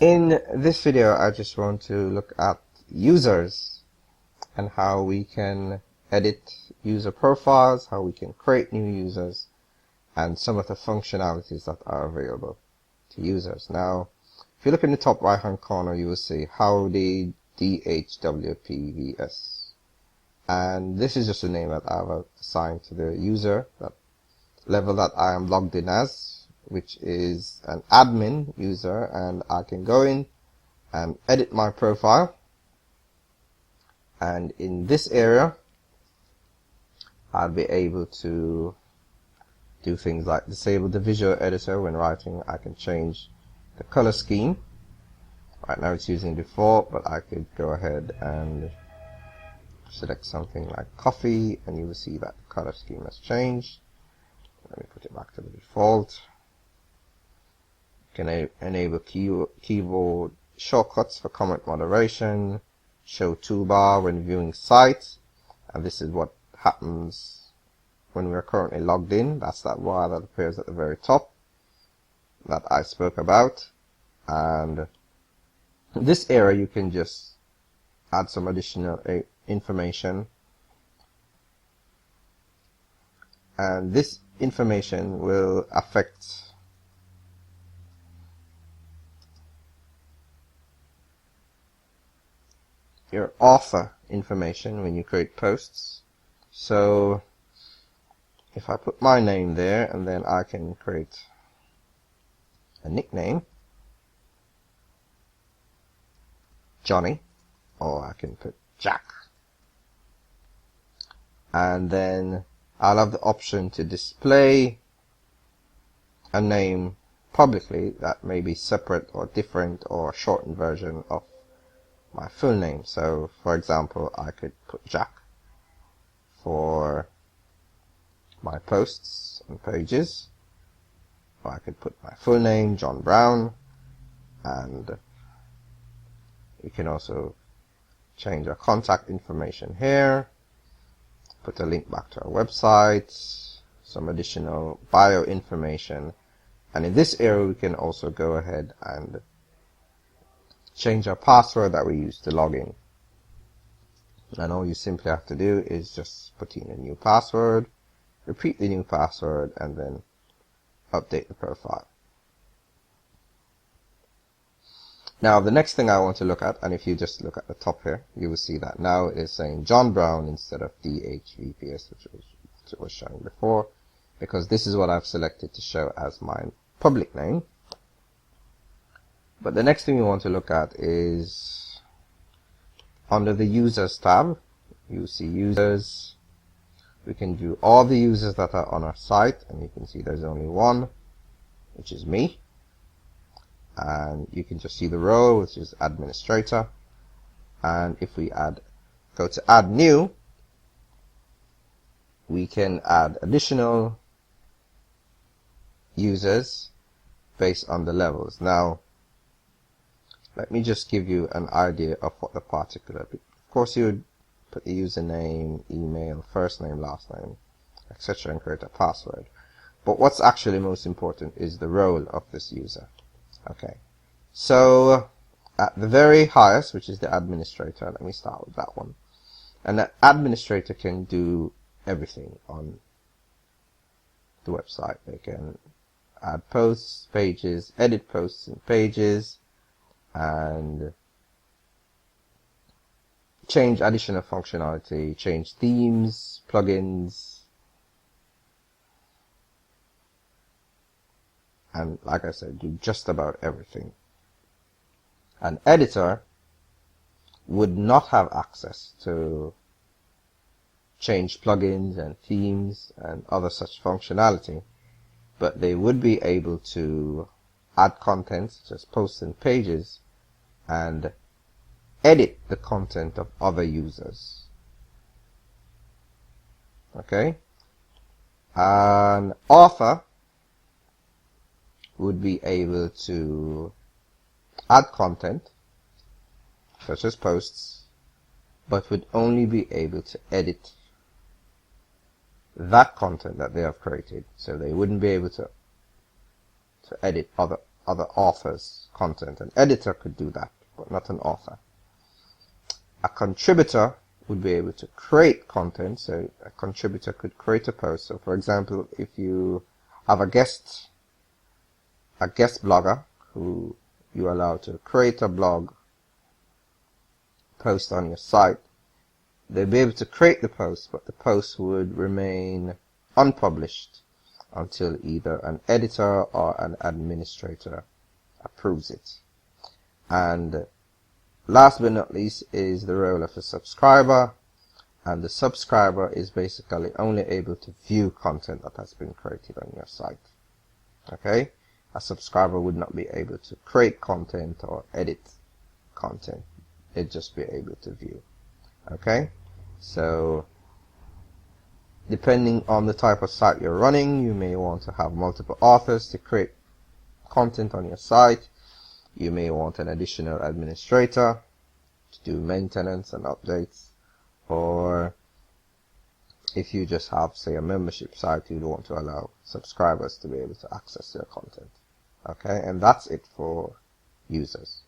In this video, I just want to look at users and how we can edit user profiles, how we can create new users, and some of the functionalities that are available to users. Now, if you look in the top right hand corner, you will see howdy DHWPVS. And this is just a name that I've assigned to the user, that level that I am logged in as, which is an admin user, and I can go in and edit my profile. And in this area, I'll be able to do things like disable the visual editor when writing. I can change the color scheme. Right now it's using default, but I could go ahead and select something like coffee, and you will see that the color scheme has changed. Let me put it back to the default. You can enable keyboard shortcuts for comment moderation, show toolbar when viewing sites, and this is what happens when we're currently logged in. That's that bar that appears at the very top that I spoke about. And in this area you can just add some additional information, and this information will affect your author information when you create posts. So if I put my name there, and then I can create a nickname, Johnny, or I can put Jack, and then I'll have the option to display a name publicly that may be separate or different or a shortened version of my full name. So for example, I could put Jack for my posts and pages, or I could put my full name, John Brown, and we can also change our contact information here, put a link back to our website, some additional bio information, and in this area we can also go ahead and change our password that we use to log in. And all you simply have to do is just put in a new password, repeat the new password, and then update the profile. Now the next thing I want to look at, and if you just look at the top here, you will see that now it is saying John Brown instead of DHVPS, which was showing before, because this is what I've selected to show as my public name. But the next thing we want to look at is under the users tab. You see users. We can view all the users that are on our site, and you can see there's only one, which is me. And you can just see the role, which is administrator. And if we go to add new, we can add additional users based on the levels. Now, let me just give you an idea of what the particular, of course you would put the username, email, first name, last name, etc. and create a password. But what's actually most important is the role of this user. Okay, so at the very highest, which is the administrator, let me start with that one. And the administrator can do everything on the website. They can add posts, pages, edit posts and pages, and change additional functionality, change themes, plugins, and like I said, do just about everything. An editor would not have access to change plugins and themes and other such functionality, but they would be able to add content such as posts and pages and edit the content of other users. Okay? An author would be able to add content such as posts, but would only be able to edit that content that they have created. So they wouldn't be able to edit other other authors' content. An editor could do that, but not an author. A contributor would be able to create content, so a contributor could create a post. So for example, if you have a guest blogger who you allow to create a blog post on your site, they'll be able to create the post, but the post would remain unpublished until either an editor or an administrator approves it. And last but not least is the role of a subscriber, and the subscriber is basically only able to view content that has been created on your site. Okay? A subscriber would not be able to create content or edit content. They'd just be able to view. Okay? So, depending on the type of site you're running, you may want to have multiple authors to create content on your site. You may want an additional administrator to do maintenance and updates. Or if you just have, say, a membership site, you'd want to allow subscribers to be able to access your content. Okay, and that's it for users.